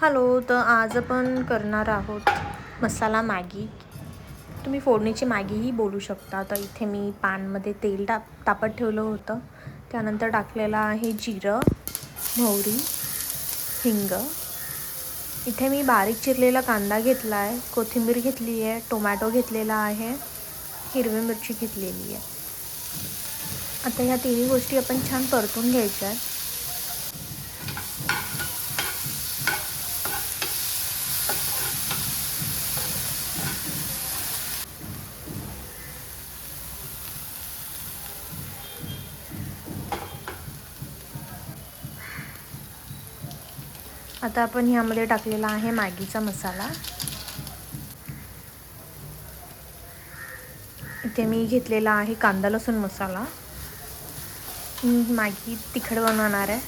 Hello. तर आज आपण करणार आहोत मसाला मॅगी. तुम्ही फोडणीची मॅगीही बोलू शकता. तर इथे मी पॅनमध्ये तेल तापत ठेवलं होतं. त्यानंतर टाकलेलं आहे जिरं, मोहरी, हिंग. इथे मी बारीक चिरलेला कांदा घेतला आहे, कोथिंबीर घेतली आहे, टोमॅटो घेतलेला आहे, हिरवी मिरची घेतलेली आहे. आता ह्या तिन्ही गोष्टी आपण छान परतून घ्यायच्या आहेत. आता आपण ह्यामध्ये टाकलेला आहे मॅगीचा मसाला. इथे मी घेतलेला आहे कांदा लसूण मसाला. मॅगी तिखट बनवणार आहे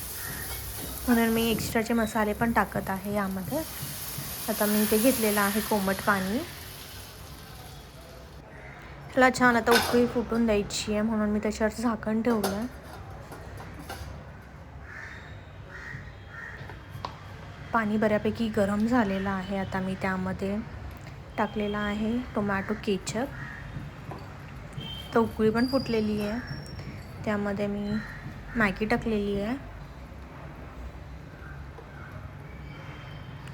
म्हणून मी एक्स्ट्राचे मसाले पण टाकत आहे यामध्ये. आता मी इथे घेतलेलं आहे कोमट पाणी. ह्याला छान आता उकळी फुटून द्यायची आहे म्हणून मी त्याच्यावर झाकण ठेवलं आहे. पाणी बऱ्यापैकी गरम झालेलं आहे. आता मी त्यामध्ये टाकलेला आहे टोमॅटो केचप. तर उकळी पण फुटलेली आहे. त्यामध्ये मी मॅगी टाकलेली आहे.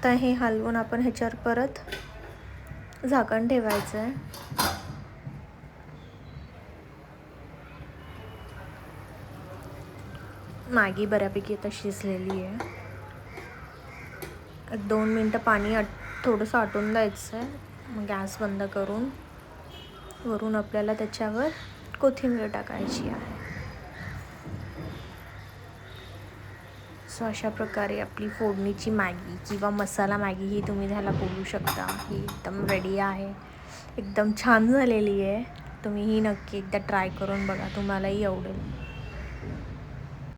तर हे हलवून आपण ह्याच्यावर परत झाकण ठेवायचं आहे. मॅगी बऱ्यापैकी आता शिजलेली आहे. 2 मिनटं पाणी थोडंसं आटून द्यायचं आहे. मग गॅस बंद करून वरून आपल्याला त्याच्यावर कोथिंबीर टाकायची आहे. सो अशा प्रकारे आपली फोडणीची मॅगी किंवा मसाला मॅगी ही तुम्ही त्याला बोलू शकता, ही एकदम रेडी आहे. एकदम छान झालेली आहे. तुम्हीही नक्की एकदा ट्राय करून बघा, तुम्हालाही आवडेल.